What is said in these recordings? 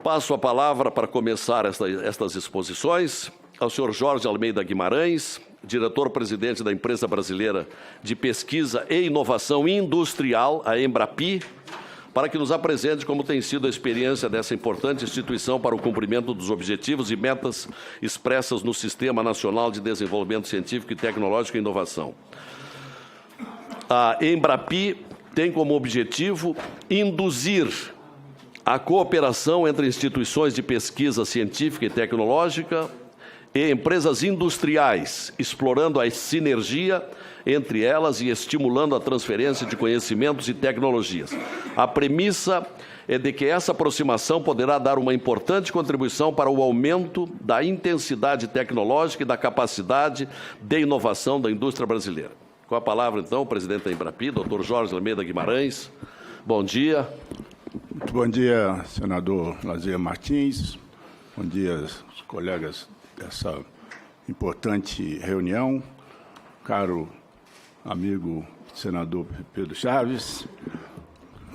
Passo a palavra para começar estas exposições ao senhor Jorge Almeida Guimarães, diretor-presidente da Empresa Brasileira de Pesquisa e Inovação Industrial, a Embrapi, para que nos apresente como tem sido a experiência dessa importante instituição para o cumprimento dos objetivos e metas expressas no Sistema Nacional de Desenvolvimento Científico e Tecnológico e Inovação. A Embrapi tem como objetivo induzir a cooperação entre instituições de pesquisa científica e tecnológica e empresas industriais, explorando a sinergia entre elas e estimulando a transferência de conhecimentos e tecnologias. A premissa é de que essa aproximação poderá dar uma importante contribuição para o aumento da intensidade tecnológica e da capacidade de inovação da indústria brasileira. Com a palavra, então, o presidente da Embrapi, doutor Jorge Almeida Guimarães. Bom dia. Muito bom dia, senador Lazier Martins. Bom dia, os colegas dessa importante reunião. Caro amigo senador Pedro Chaves,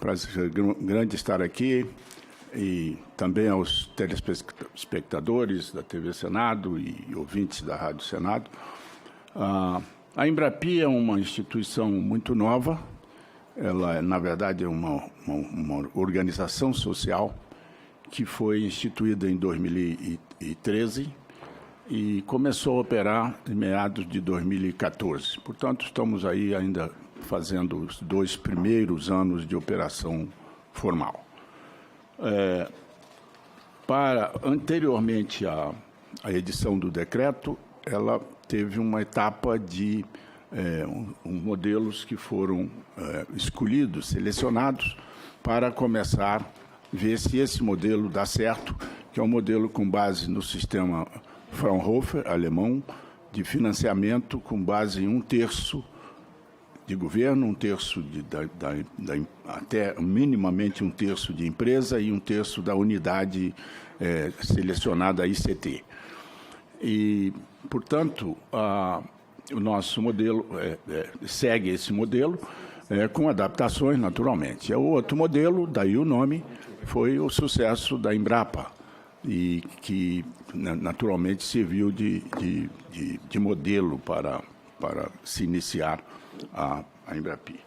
prazer grande estar aqui, e também aos telespectadores da TV Senado e ouvintes da Rádio Senado. A Embrapi é uma instituição muito nova. Ela, na verdade, é uma organização social que foi instituída em 2013 e começou a operar em meados de 2014. Portanto, estamos aí ainda fazendo os 2 primeiros anos de operação formal. Anteriormente à edição do decreto, ela teve uma etapa de modelos que foram escolhidos, selecionados, para começar a ver se esse modelo dá certo, que é um modelo com base no sistema Fraunhofer, alemão, de financiamento com base em 1/3 de governo, 1/3 até minimamente 1/3 de empresa e 1/3 da unidade selecionada ICT. E, portanto, o nosso modelo segue esse modelo com adaptações, naturalmente. O outro modelo, daí o nome, foi o sucesso da Embrapa, e que naturalmente serviu de modelo para se iniciar a Embrapi.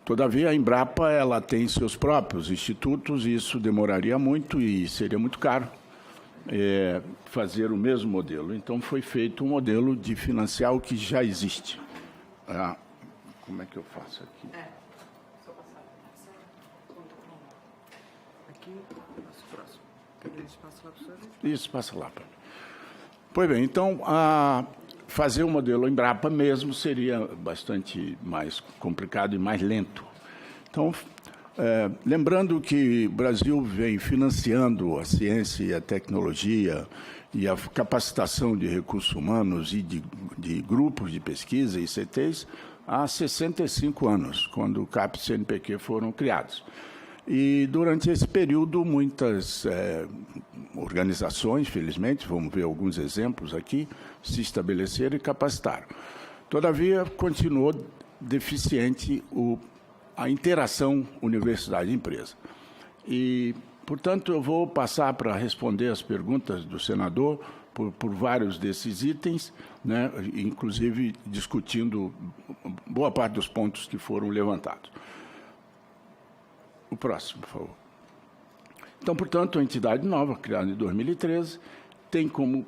Todavia, a Embrapa ela tem seus próprios institutos, e isso demoraria muito e seria muito caro fazer o mesmo modelo. Então, foi feito um modelo de financiar o que já existe. Como é que eu faço aqui? Só passar. Aqui, passo próximo. Passa lá para o senhor? Isso, passa lá. Pois bem, então, fazer o modelo Embrapa mesmo seria bastante mais complicado e mais lento. Então, lembrando que o Brasil vem financiando a ciência e a tecnologia e a capacitação de recursos humanos e de grupos de pesquisa e ICTs há 65 anos, quando o CAPES e o CNPq foram criados. E, durante esse período, muitas organizações, felizmente, vamos ver alguns exemplos aqui, se estabeleceram e capacitaram. Todavia, continuou deficiente a interação universidade-empresa. E, portanto, eu vou passar para responder as perguntas do senador por vários desses itens, né, inclusive discutindo boa parte dos pontos que foram levantados. O próximo, por favor. Então, portanto, a entidade nova, criada em 2013, tem como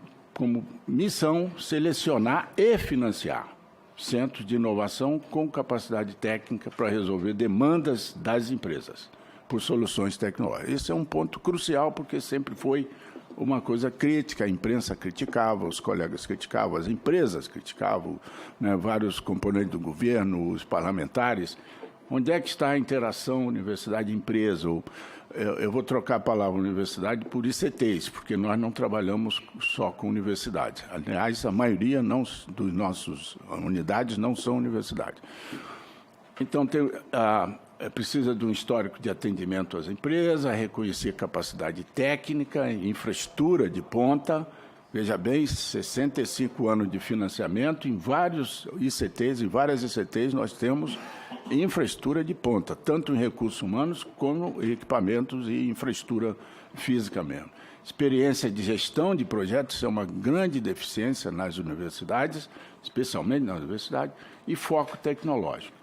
missão selecionar e financiar centros de inovação com capacidade técnica para resolver demandas das empresas por soluções tecnológicas. Esse é um ponto crucial, porque sempre foi uma coisa crítica. A imprensa criticava, os colegas criticavam, as empresas criticavam, né, vários componentes do governo, os parlamentares. Onde é que está a interação universidade-empresa? Eu vou trocar a palavra universidade por ICTs, porque nós não trabalhamos só com universidades. Aliás, a maioria dos nossos unidades não são universidades. Então, precisa de um histórico de atendimento às empresas, reconhecer capacidade técnica, infraestrutura de ponta. Veja bem, 65 anos de financiamento em vários ICTs, em várias ICTs nós temos infraestrutura de ponta, tanto em recursos humanos como em equipamentos e infraestrutura física mesmo. Experiência de gestão de projetos é uma grande deficiência nas universidades, especialmente nas universidades, e foco tecnológico.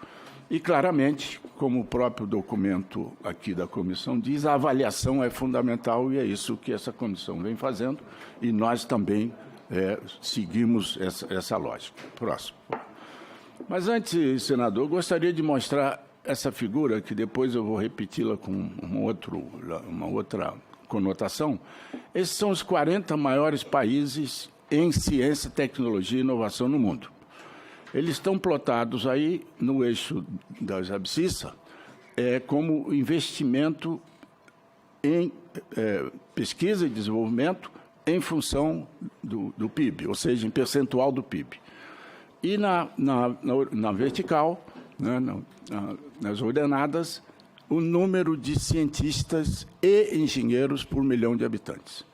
E, claramente, como o próprio documento aqui da comissão diz, a avaliação é fundamental e é isso que essa comissão vem fazendo e nós também seguimos essa lógica. Próximo. Mas antes, senador, gostaria de mostrar essa figura, que depois eu vou repeti-la com uma outra conotação. Esses são os 40 maiores países em ciência, tecnologia e inovação no mundo. Eles estão plotados aí no eixo das abscissas como investimento em pesquisa e desenvolvimento em função do PIB, ou seja, em percentual do PIB. E na vertical, né, nas ordenadas, o número de cientistas e engenheiros por milhão de habitantes.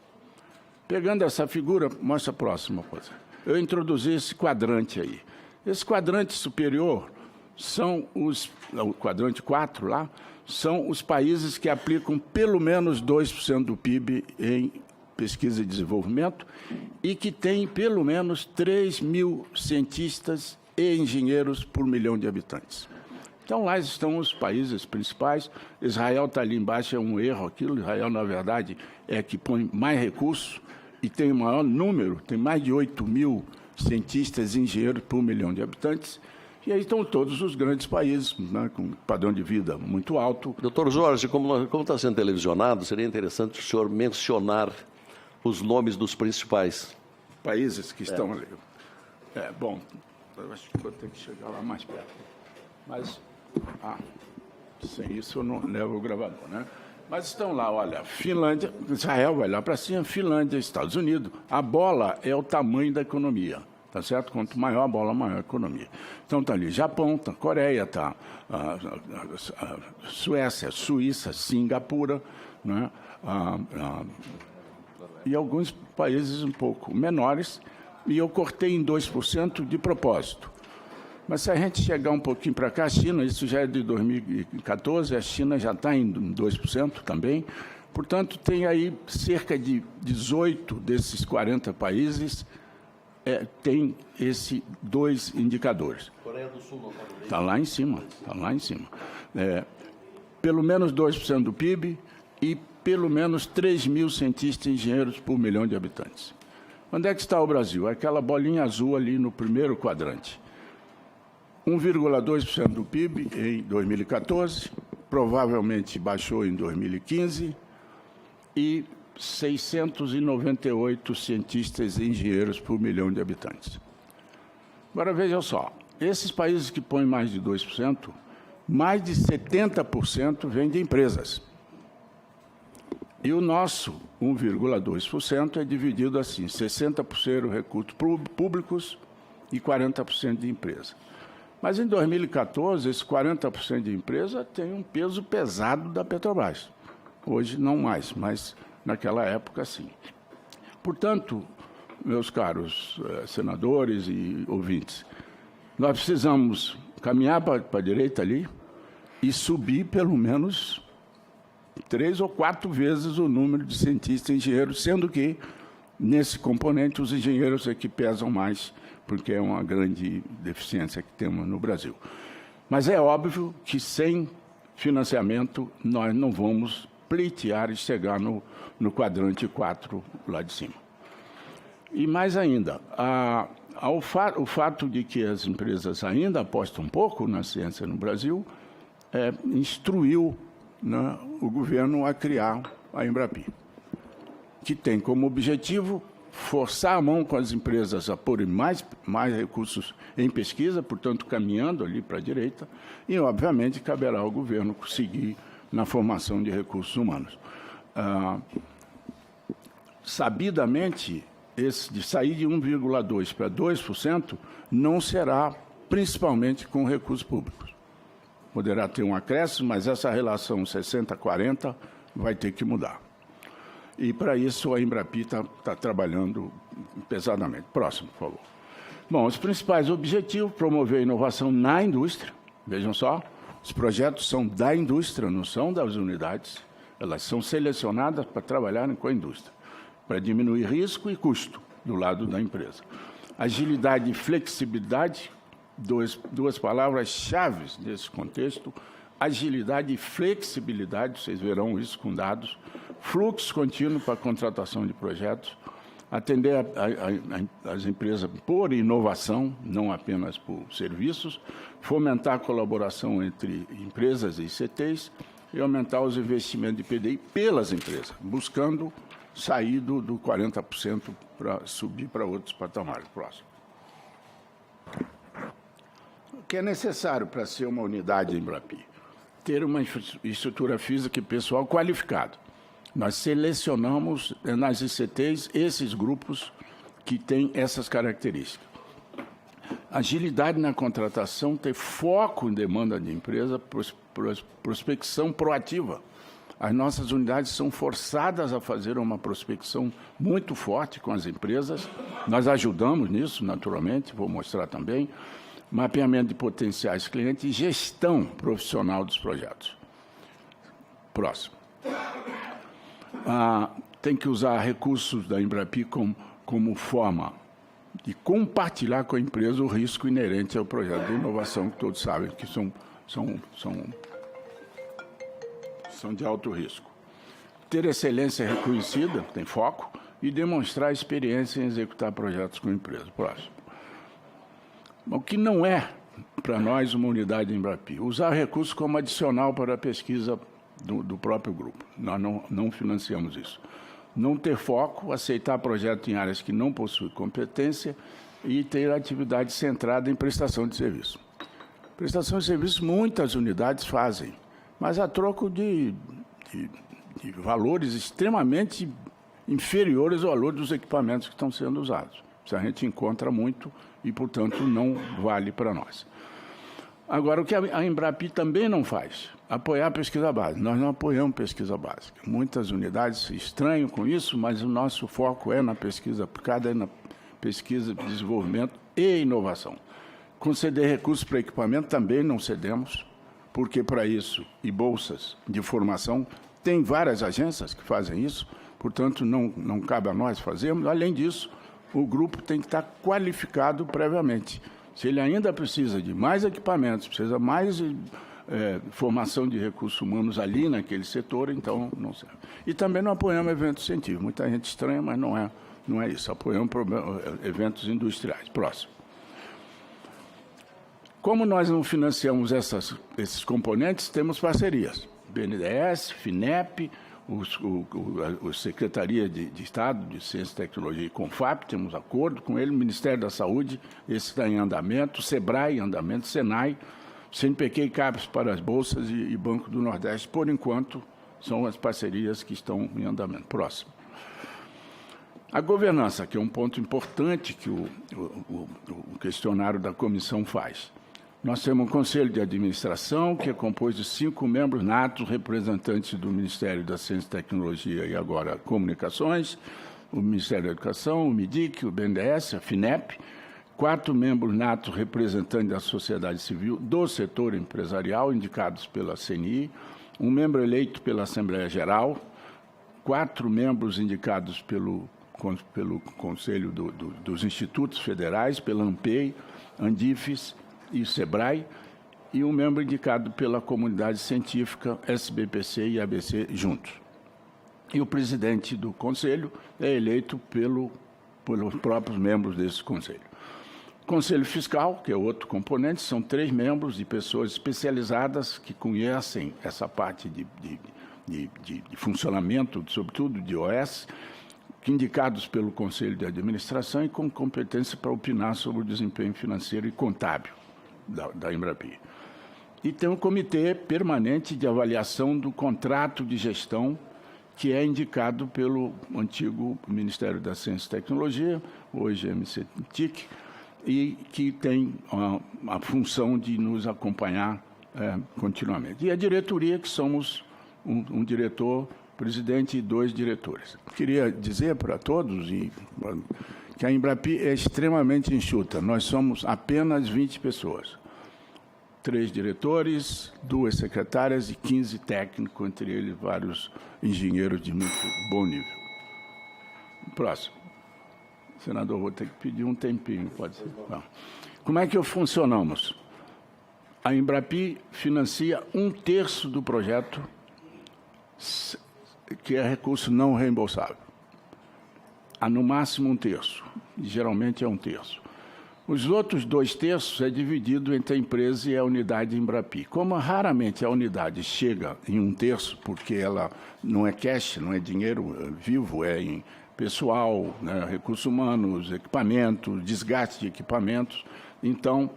Pegando essa figura, mostra a próxima coisa. Eu introduzi esse quadrante aí. Esse quadrante superior são o quadrante 4 lá, são os países que aplicam pelo menos 2% do PIB em pesquisa e desenvolvimento e que têm pelo menos 3 mil cientistas e engenheiros por milhão de habitantes. Então, lá estão os países principais. Israel está ali embaixo, é um erro aquilo. Israel, na verdade, é que põe mais recursos e tem o maior número, tem mais de 8 mil cientistas e engenheiros por milhão de habitantes. E aí estão todos os grandes países, né, com padrão de vida muito alto. Doutor Jorge, como está sendo televisionado, seria interessante o senhor mencionar os nomes dos principais países que estão ali. Bom, eu acho que vou ter que chegar lá mais perto. Mas, sem isso eu não levo o gravador, né? Mas estão lá, olha, Finlândia, Israel vai lá para cima, Finlândia, Estados Unidos. A bola é o tamanho da economia, tá certo? Quanto maior a bola, maior a economia. Então está ali Japão, está Coreia, está Suécia, Suíça, Singapura, né? E alguns países um pouco menores, e eu cortei em 2% de propósito. Mas se a gente chegar um pouquinho para cá, a China, isso já é de 2014, a China já está em 2% também. Portanto, tem aí cerca de 18 desses 40 países tem esses dois indicadores. Coreia do Sul não está lá em cima, está lá em cima. Pelo menos 2% do PIB e pelo menos 3 mil cientistas e engenheiros por milhão de habitantes. Onde é que está o Brasil? Aquela bolinha azul ali no primeiro quadrante. 1,2% do PIB em 2014, provavelmente baixou em 2015, e 698 cientistas e engenheiros por milhão de habitantes. Agora, vejam só, esses países que põem mais de 2%, mais de 70% vem de empresas. E o nosso 1,2% é dividido assim, 60% recursos públicos e 40% de empresa. Mas em 2014, esse 40% de empresa tem um peso pesado da Petrobras. Hoje não mais, mas naquela época sim. Portanto, meus caros senadores e ouvintes, nós precisamos caminhar para a direita ali e subir pelo menos 3 ou 4 vezes o número de cientistas e engenheiros, sendo que, nesse componente, os engenheiros é que pesam mais, porque é uma grande deficiência que temos no Brasil. Mas é óbvio que, sem financiamento, nós não vamos pleitear e chegar no quadrante 4 lá de cima. E mais ainda, o fato de que as empresas ainda apostam um pouco na ciência no Brasil instruiu, né, o governo a criar a Embrapi, que tem como objetivo forçar a mão com as empresas a porem mais recursos em pesquisa, portanto, caminhando ali para a direita, e, obviamente, caberá ao governo seguir na formação de recursos humanos. Sabidamente, de sair de 1,2% para 2% não será principalmente com recursos públicos. Poderá ter um acréscimo, mas essa relação 60-40 vai ter que mudar. E, para isso, a Embrapi está trabalhando pesadamente. Próximo, por favor. Bom, os principais objetivos: promover a inovação na indústria. Vejam só, Os projetos são da indústria, não são das unidades. Elas são selecionadas para trabalharem com a indústria, para diminuir risco e custo do lado da empresa. Agilidade e flexibilidade, duas palavras-chave nesse contexto. Agilidade e flexibilidade, vocês verão isso com dados. Fluxo contínuo para a contratação de projetos. Atender as empresas por inovação, não apenas por serviços. Fomentar a colaboração entre empresas e ICTs e aumentar os investimentos de PDI pelas empresas, buscando sair do 40% para subir para outros patamares. Próximo. O que é necessário para ser uma unidade Embrapi? Ter uma estrutura física e pessoal qualificado. Nós selecionamos nas ICTs esses grupos que têm essas características. Agilidade na contratação, ter foco em demanda de empresa, prospecção proativa. As nossas unidades são forçadas a fazer uma prospecção muito forte com as empresas. Nós ajudamos nisso, naturalmente, vou mostrar também. Mapeamento de potenciais clientes e gestão profissional dos projetos. Próximo. Tem que usar recursos da Embrapi como forma de compartilhar com a empresa o risco inerente ao projeto de inovação, que todos sabem que são de alto risco. Ter excelência reconhecida, tem foco, e demonstrar experiência em executar projetos com a empresa. Próximo. O que não é, para nós, uma unidade Embrapi? Usar recursos como adicional para a pesquisa do próprio grupo. Nós não financiamos isso. Não ter foco, aceitar projetos em áreas que não possuem competência e ter atividade centrada em prestação de serviço. Prestação de serviço, muitas unidades fazem, mas a troco de valores extremamente inferiores ao valor dos equipamentos que estão sendo usados. Isso a gente encontra muito e, portanto, não vale para nós. Agora, o que a Embrapi também não faz? Apoiar a pesquisa básica. Nós não apoiamos pesquisa básica. Muitas unidades se estranham com isso, mas o nosso foco é na pesquisa aplicada, é na pesquisa de desenvolvimento e inovação. Conceder recursos para equipamento também não cedemos, porque para isso, e bolsas de formação, tem várias agências que fazem isso, portanto, não cabe a nós fazermos. Além disso, o grupo tem que estar qualificado previamente. Se ele ainda precisa de mais equipamentos, precisa mais formação de recursos humanos ali naquele setor, então não serve. E também não apoiamos eventos científicos. Muita gente estranha, mas não é isso. Apoiamos eventos industriais. Próximo. Como nós não financiamos esses componentes, temos parcerias. BNDES, FINEP, a Secretaria de Estado de Ciência e Tecnologia e Confap, temos acordo com ele, o Ministério da Saúde, esse está em andamento, SEBRAE em andamento, SENAI, CNPq e CAPES para as bolsas e Banco do Nordeste, por enquanto, são as parcerias que estão em andamento. Próximo. A governança, que é um ponto importante que o questionário da comissão faz. Nós temos um conselho de administração, que é composto de 5 membros natos, representantes do Ministério da Ciência e Tecnologia e agora Comunicações, o Ministério da Educação, o MIDIC, o BNDES, a FINEP, 4 membros natos representantes da sociedade civil do setor empresarial, indicados pela CNI, 1 membro eleito pela Assembleia Geral, 4 membros indicados pelo Conselho dos Institutos Federais, pela ANPEI, ANDIFES, e o SEBRAE, e um membro indicado pela comunidade científica, SBPC e ABC juntos. E o presidente do Conselho é eleito pelos próprios membros desse Conselho. Conselho Fiscal, que é outro componente, são 3 membros de pessoas especializadas que conhecem essa parte de funcionamento, sobretudo de OS, indicados pelo Conselho de Administração e com competência para opinar sobre o desempenho financeiro e contábil da Embrapi. E tem um comitê permanente de avaliação do contrato de gestão, que é indicado pelo antigo Ministério da Ciência e Tecnologia, hoje MCTIC, e que tem a função de nos acompanhar continuamente. E a diretoria, que somos um diretor, presidente e 2 diretores. Queria dizer para todos que a Embrapi é extremamente enxuta. Nós somos apenas 20 pessoas. 3 diretores, 2 secretárias e 15 técnicos, entre eles vários engenheiros de muito bom nível. Próximo. Senador, vou ter que pedir um tempinho, pode ser? Não. Como é que funcionamos? A Embrapi financia 1/3 do projeto, que é recurso não reembolsável. Há no máximo 1/3, e geralmente é 1/3. Os outros 2/3 é dividido entre a empresa e a unidade Embrapi. Como raramente a unidade chega em 1/3, porque ela não é cash, não é dinheiro vivo, é em pessoal, né, recursos humanos, equipamentos, desgaste de equipamentos, então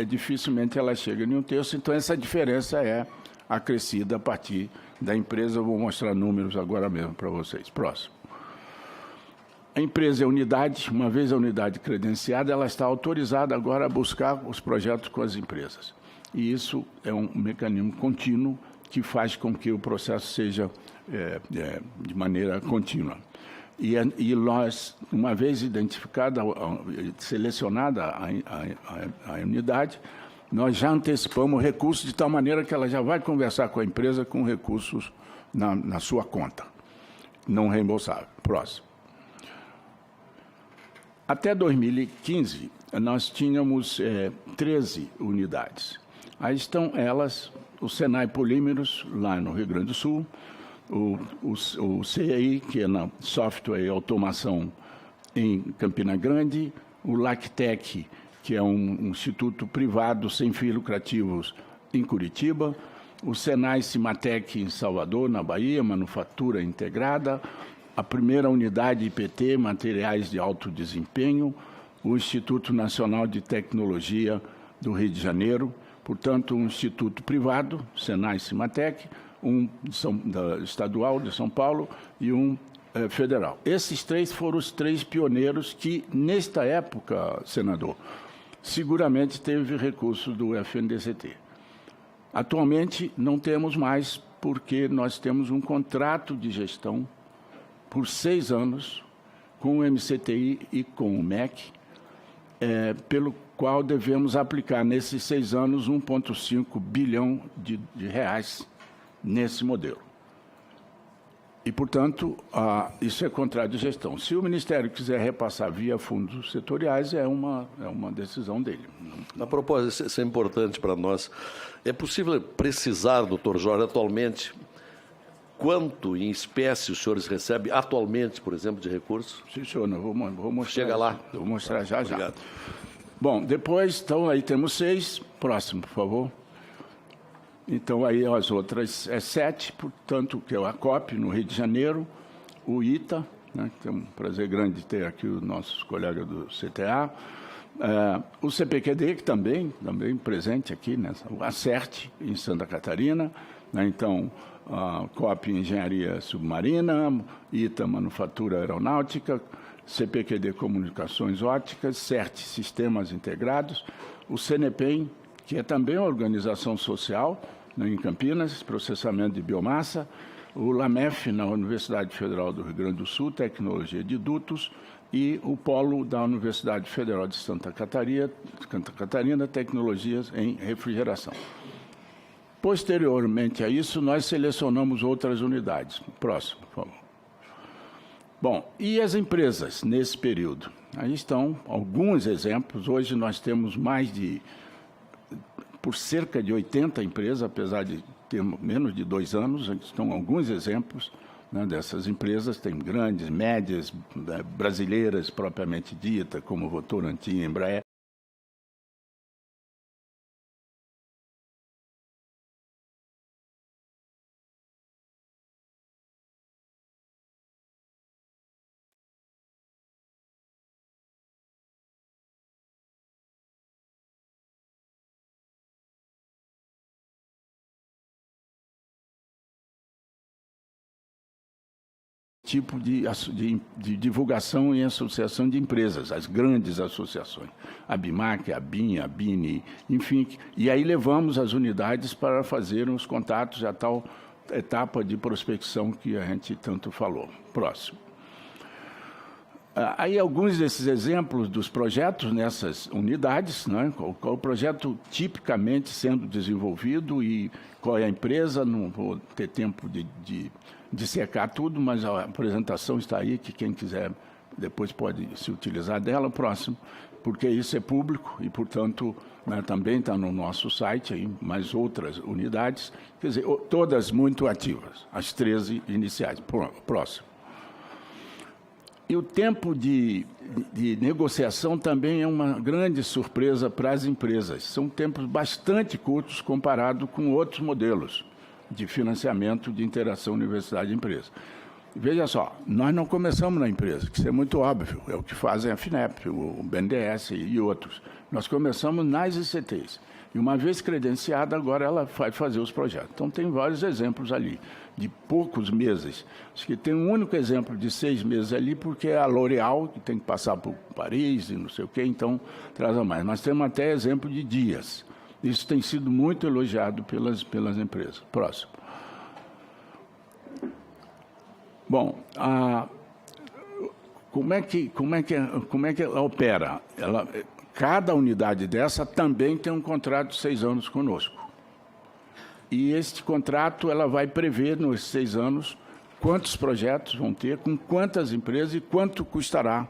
dificilmente ela chega em 1/3, então essa diferença é acrescida a partir da empresa. Eu vou mostrar números agora mesmo para vocês. Próximo. A empresa é unidade, uma vez a unidade credenciada, ela está autorizada agora a buscar os projetos com as empresas. E isso é um mecanismo contínuo que faz com que o processo seja de maneira contínua. E nós, uma vez identificada, selecionada a unidade, nós já antecipamos recursos de tal maneira que ela já vai conversar com a empresa com recursos na sua conta, não reembolsável. Próximo. Até 2015, nós tínhamos 13 unidades. Aí estão elas, o Senai Polímeros, lá no Rio Grande do Sul, o CEI, que é na software e automação em Campina Grande, o Lactec, que é um instituto privado sem fins lucrativos em Curitiba, o Senai Cimatec em Salvador, na Bahia, manufatura integrada, a primeira unidade IPT, materiais de alto desempenho, o Instituto Nacional de Tecnologia do Rio de Janeiro, portanto, um instituto privado, Senai Cimatec, um estadual de São Paulo e um federal. Esses 3 foram os 3 pioneiros que, nesta época, senador, seguramente teve recursos do FNDCT. Atualmente, não temos mais, porque nós temos um contrato de gestão por 6 anos com o MCTI e com o MEC, pelo qual devemos aplicar, nesses 6 anos, 1,5 bilhão de reais nesse modelo. E, portanto, isso é contrato de gestão. Se o Ministério quiser repassar via fundos setoriais, é uma decisão dele. A propósito, isso é importante para nós. É possível precisar, doutor Jorge, atualmente, quanto em espécie os senhores recebem atualmente, por exemplo, de recursos? Sim, senhor, vou mostrar. Chega lá. Vou mostrar já. Obrigado. Bom, depois, então, aí temos 6. Próximo, por favor. Então, aí as outras 7, portanto, que é o ACOP, no Rio de Janeiro, o ITA, né, que é um prazer grande ter aqui os nossos colegas do CTA, o CPQD, que também presente aqui, a CERT, em Santa Catarina, né, então, a COP Engenharia Submarina, ITA Manufatura Aeronáutica, CPQD Comunicações Óticas, CERT Sistemas Integrados, o CNEPEM, que é também uma organização social, né, em Campinas, processamento de biomassa, o LAMEF, na Universidade Federal do Rio Grande do Sul, tecnologia de dutos, e o Polo da Universidade Federal de Santa Catarina, tecnologias em refrigeração. Posteriormente a isso, nós selecionamos outras unidades. Próximo, por favor. Bom, e as empresas nesse período? Aí estão alguns exemplos. Hoje nós temos por cerca de 80 empresas, apesar de ter menos de 2 anos, estão alguns exemplos, né, dessas empresas. Tem grandes, médias, brasileiras propriamente dita, como Votorantim, Embraer. Tipo de divulgação e associação de empresas, as grandes associações, a BIMAC, a BIM, a BINE, enfim. E aí levamos as unidades para fazerem os contatos a tal etapa de prospecção que a gente tanto falou. Próximo. Aí alguns desses exemplos dos projetos nessas unidades, né? Qual o projeto tipicamente sendo desenvolvido e qual é a empresa. Não vou ter tempo de secar tudo, mas a apresentação está aí, que quem quiser depois pode se utilizar dela. Próximo, porque isso é público e, portanto, né, também está no nosso site, aí, mais outras unidades, quer dizer, todas muito ativas, as 13 iniciais. Próximo. E o tempo de negociação também é uma grande surpresa para as empresas. São tempos bastante curtos comparado com outros modelos de financiamento de interação universidade-empresa. Veja só, nós não começamos na empresa, que isso é muito óbvio, é o que fazem a FINEP, o BNDES e outros. Nós começamos nas ICTs. E uma vez credenciada, agora ela vai fazer os projetos. Então, tem vários exemplos ali, de poucos meses. Acho que tem um único exemplo de 6 meses ali, porque é a L'Oréal, que tem que passar por Paris e não sei o quê, então traz a mais. Nós temos até exemplo de dias. Isso tem sido muito elogiado pelas empresas. Próximo. Bom, como é que ela opera? Cada unidade dessa também tem um contrato de 6 anos conosco. E este contrato ela vai prever nos 6 anos quantos projetos vão ter, com quantas empresas e quanto custará,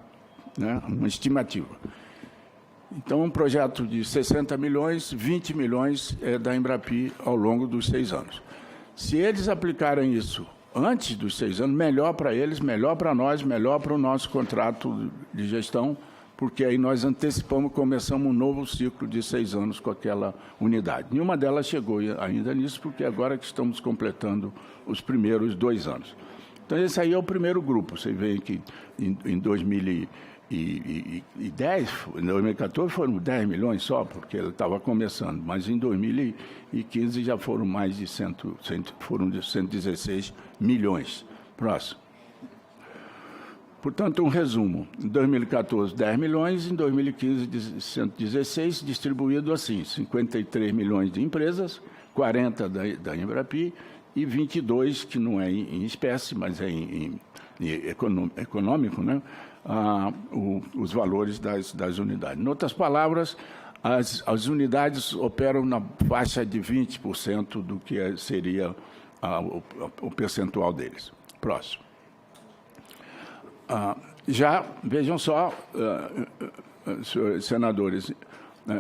né, uma estimativa. Então, um projeto de 60 milhões, 20 milhões é da Embrapi ao longo dos 6 anos. Se eles aplicarem isso antes dos 6 anos, melhor para eles, melhor para nós, melhor para o nosso contrato de gestão, porque aí nós antecipamos, começamos um novo ciclo de 6 anos com aquela unidade. Nenhuma delas chegou ainda nisso, porque agora que estamos completando os primeiros 2 anos. Então, esse aí é o primeiro grupo. Você vê que em 2010, em 2014 foram 10 milhões só, porque ele estava começando, mas em 2015 já foram mais de 116 milhões. Próximo. Portanto, um resumo. Em 2014, 10 milhões, em 2015, 116, distribuído assim, 53 milhões de empresas, 40 da Embrapi e 22, que não é em espécie, mas é em econômico, né? Os valores das unidades. Em outras palavras, as unidades operam na faixa de 20% do que seria o percentual deles. Próximo. Já, vejam só, senadores,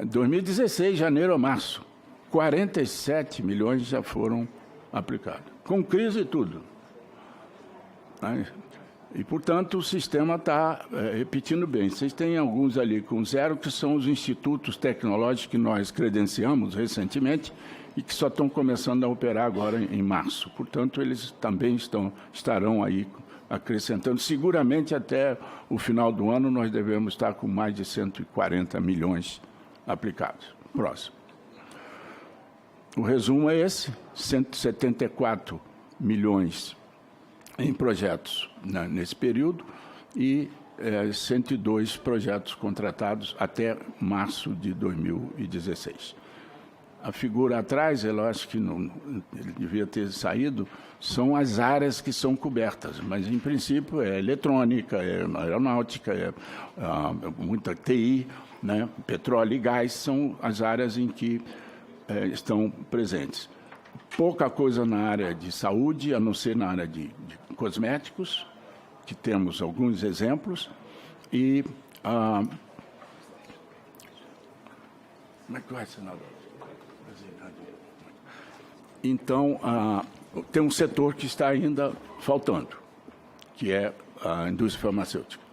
2016, janeiro a março, 47 milhões já foram aplicados, com crise e tudo. E, portanto, o sistema está repetindo bem. Vocês têm alguns ali com 0, que são os institutos tecnológicos que nós credenciamos recentemente e que só estão começando a operar agora em março. Portanto, eles também estarão aí acrescentando. Seguramente, até o final do ano, nós devemos estar com mais de 140 milhões aplicados. Próximo. O resumo é esse, 174 milhões em projetos nesse período e 102 projetos contratados até março de 2016. A figura atrás, eu acho que ele devia ter saído, são as áreas que são cobertas, mas, em princípio, é eletrônica, é aeronáutica, é muita TI, né? Petróleo e gás são as áreas em que estão presentes. Pouca coisa na área de saúde, a não ser na área de cosméticos, que temos alguns exemplos, e... como é que vai, senador? Então, tem um setor que está ainda faltando, que é a indústria farmacêutica.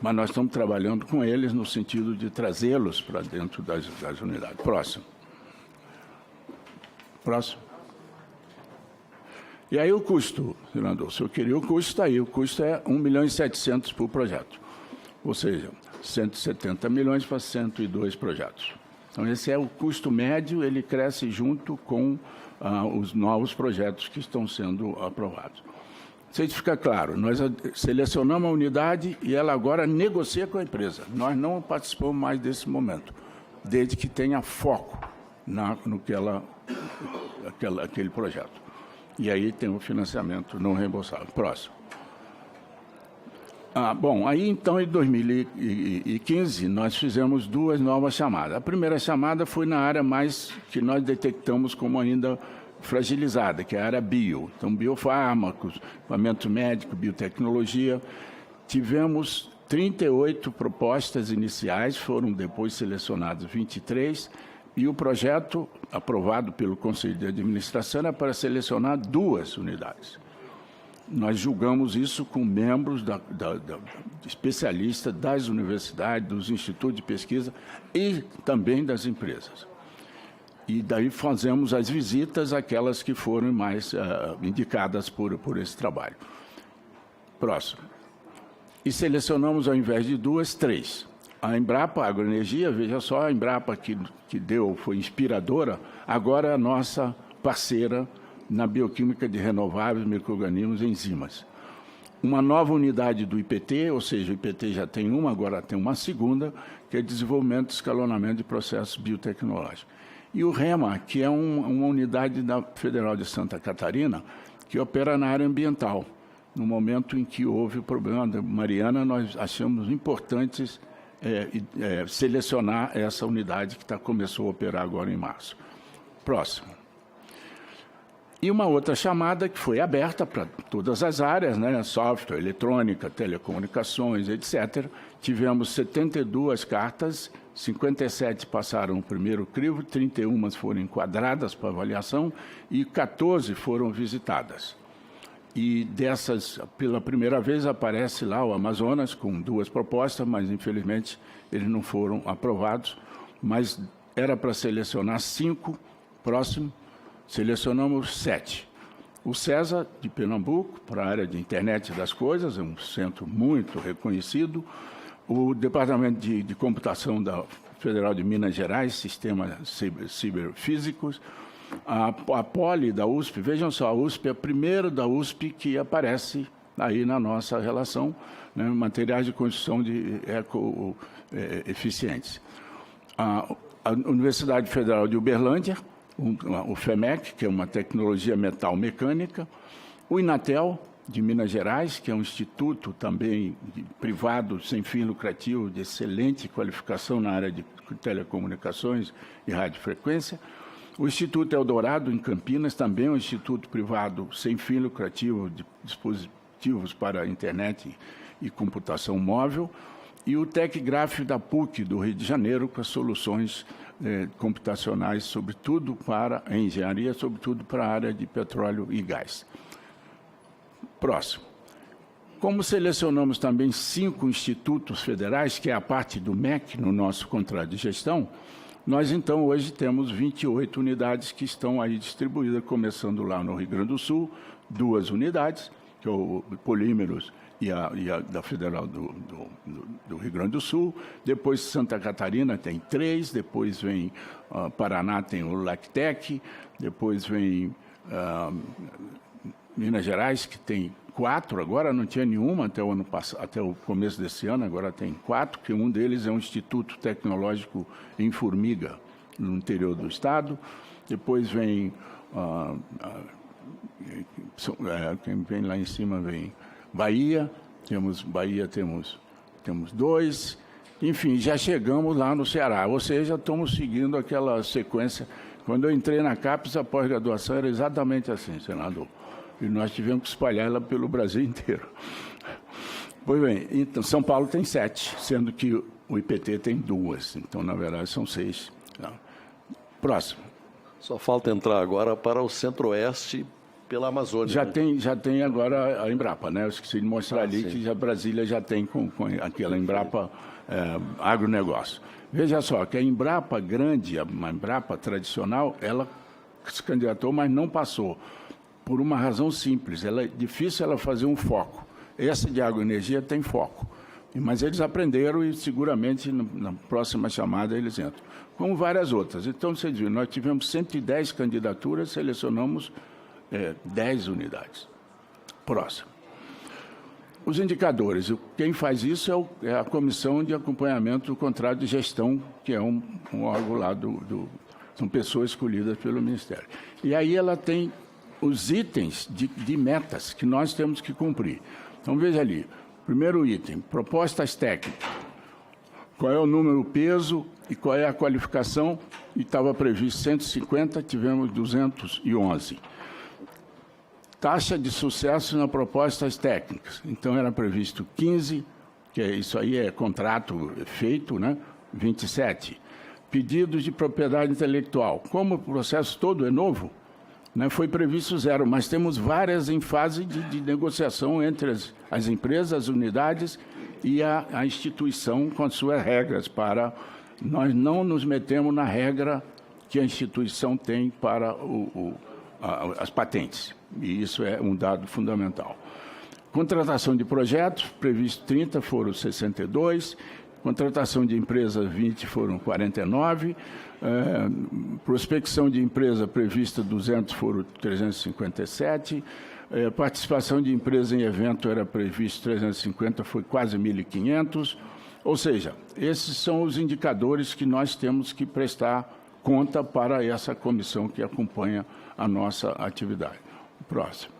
Mas nós estamos trabalhando com eles no sentido de trazê-los para dentro das unidades. Próximo. Próximo. E aí o custo, senador, se eu queria o custo, está aí. O custo é 1 milhão e 700 por projeto. Ou seja, 170 milhões para 102 projetos. Então, esse é o custo médio, ele cresce junto com os novos projetos que estão sendo aprovados. Se fica claro, nós selecionamos a unidade e ela agora negocia com a empresa. Nós não participamos mais desse momento, desde que tenha foco no que aquele projeto. E aí tem o financiamento não reembolsável. Próximo. Bom, aí então em 2015 nós fizemos 2 novas chamadas. A primeira chamada foi na área mais que nós detectamos como ainda fragilizada, que é a área bio. Então, biofármacos, equipamento médico, biotecnologia. Tivemos 38 propostas iniciais, foram depois selecionadas 23, e o projeto aprovado pelo Conselho de Administração era para selecionar 2 unidades. Nós julgamos isso com membros especialistas das universidades, dos institutos de pesquisa e também das empresas. E daí fazemos as visitas àquelas que foram mais indicadas por esse trabalho. Próximo. E selecionamos, ao invés de 2, 3. A Embrapa Agroenergia, veja só, a Embrapa que foi inspiradora, agora é a nossa parceira na bioquímica de renováveis, micro-organismos e enzimas. Uma nova unidade do IPT, ou seja, o IPT já tem uma, agora tem uma segunda, que é desenvolvimento e escalonamento de processos biotecnológicos. E o REMA, que é uma unidade da Federal de Santa Catarina, que opera na área ambiental. No momento em que houve o problema da Mariana, nós achamos importantes selecionar essa unidade que começou a operar agora em março. Próximo. E uma outra chamada que foi aberta para todas as áreas, né? Software, eletrônica, telecomunicações, etc. Tivemos 72 cartas, 57 passaram o primeiro crivo, 31 foram enquadradas para avaliação e 14 foram visitadas. E dessas, pela primeira vez, aparece lá o Amazonas com 2 propostas, mas infelizmente eles não foram aprovados, mas era para selecionar 5, próximo, selecionamos 7. O CESA, de Pernambuco, para a área de internet das coisas, é um centro muito reconhecido. O Departamento de Computação da Federal de Minas Gerais, Sistemas Ciberfísicos. A Poli da USP, vejam só, a USP é a primeira da USP que aparece aí na nossa relação, né, materiais de construção de eficientes. A Universidade Federal de Uberlândia, o FEMEC, que é uma tecnologia metal-mecânica, o Inatel, de Minas Gerais, que é um instituto também privado, sem fim lucrativo, de excelente qualificação na área de telecomunicações e radiofrequência, o Instituto Eldorado, em Campinas, também é um instituto privado sem fim lucrativo de dispositivos para a internet e computação móvel, e o Tecgraf da PUC, do Rio de Janeiro, com as soluções computacionais, sobretudo para a engenharia, sobretudo para a área de petróleo e gás. Próximo. Como selecionamos também 5 institutos federais, que é a parte do MEC no nosso contrato de gestão, nós, então, hoje temos 28 unidades que estão aí distribuídas, começando lá no Rio Grande do Sul, 2 unidades, que é o Polímeros e a da Federal do Rio Grande do Sul. Depois, Santa Catarina tem 3, depois vem Paraná, tem o Lactec, depois vem Minas Gerais, que tem 4, agora não tinha nenhuma até o começo desse ano, agora tem 4, que um deles é um instituto tecnológico em Formiga, no interior do estado. Depois vem, quem vem lá em cima vem Bahia, temos 2, enfim, já chegamos lá no Ceará, ou seja, estamos seguindo aquela sequência. Quando eu entrei na CAPES, a pós-graduação era exatamente assim, senador. E nós tivemos que espalhar ela pelo Brasil inteiro. Pois bem, então, São Paulo tem 7, sendo que o IPT tem 2. Então, na verdade, são 6. Próximo. Só falta entrar agora para o Centro-Oeste pela Amazônia. Já tem agora a Embrapa, né? Eu esqueci de mostrar ali que Brasília já tem com aquela Embrapa agronegócio. Veja só, que a Embrapa grande, a Embrapa tradicional, ela se candidatou, mas não passou. Por uma razão simples, é difícil ela fazer um foco. Essa de agroenergia tem foco, mas eles aprenderam e seguramente na próxima chamada eles entram, como várias outras. Então, vocês viram, nós tivemos 110 candidaturas, selecionamos 10 unidades. Próximo. Os indicadores, quem faz isso é a Comissão de Acompanhamento do Contrato de Gestão, que é um órgão lá são pessoas escolhidas pelo Ministério. E aí ela tem os itens de metas que nós temos que cumprir. Então, veja ali, Primeiro item, propostas técnicas. Qual é o número, o peso e qual é a qualificação? E estava previsto 150, tivemos 211. Taxa de sucesso nas propostas técnicas. Então, era previsto 15, isso aí é contrato feito, né? 27. Pedidos de propriedade intelectual. Como o processo todo é novo, né, foi previsto 0, mas temos várias em fase de negociação entre as empresas, as unidades e a instituição com as suas regras para... Nós não nos metemos na regra que a instituição tem para as patentes, e isso é um dado fundamental. Contratação de projetos, previsto 30, foram 62, contratação de empresas, 20, foram 49, prospecção de empresa prevista, 200, foram 357, participação de empresa em evento era previsto 350, foi quase 1.500, ou seja, esses são os indicadores que nós temos que prestar conta para essa comissão que acompanha a nossa atividade. Próximo.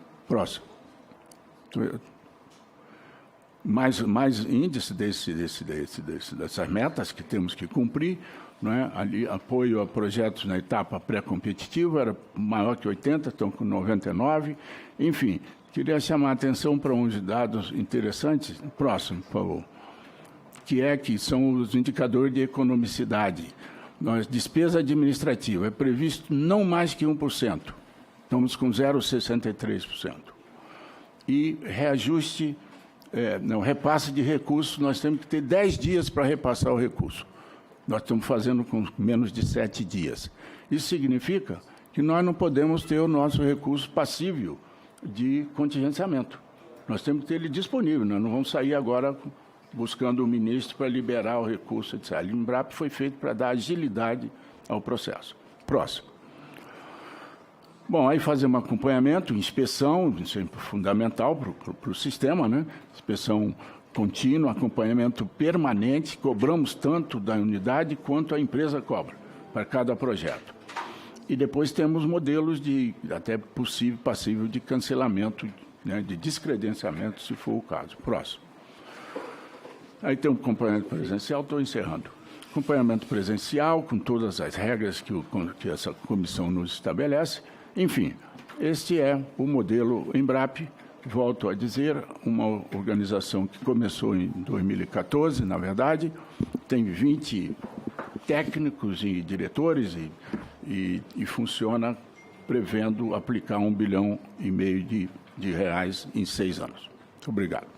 Mais índice dessas metas que temos que cumprir, né? Ali, apoio a projetos na etapa pré-competitiva, era maior que 80, estão com 99. Enfim, queria chamar a atenção para uns dados interessantes. Próximo, por favor. Que são os indicadores de economicidade. Despesa administrativa é previsto não mais que 1%. Estamos com 0,63%. E reajuste, repasse de recursos, nós temos que ter 10 dias para repassar o recurso. Nós estamos fazendo com menos de 7 dias. Isso significa que nós não podemos ter o nosso recurso passível de contingenciamento. Nós temos que ter ele disponível, nós não vamos sair agora buscando o ministro para liberar o recurso, etc. O Embrapa foi feito para dar agilidade ao processo. Próximo. Bom, aí fazer um acompanhamento, inspeção, isso é fundamental para o sistema, né? Inspeção contínua, acompanhamento permanente, cobramos tanto da unidade quanto a empresa cobra para cada projeto. E depois temos modelos de até possível, passível de cancelamento, né, de descredenciamento, se for o caso. Próximo. Aí tem um acompanhamento presencial, estou encerrando. Acompanhamento presencial, com todas as regras que essa comissão nos estabelece. Enfim, este é o modelo Embrapa, volto a dizer, uma organização que começou em 2014, na verdade, tem 20 técnicos e diretores e funciona prevendo aplicar R$1,5 bilhão de reais em 6 anos. Muito obrigado.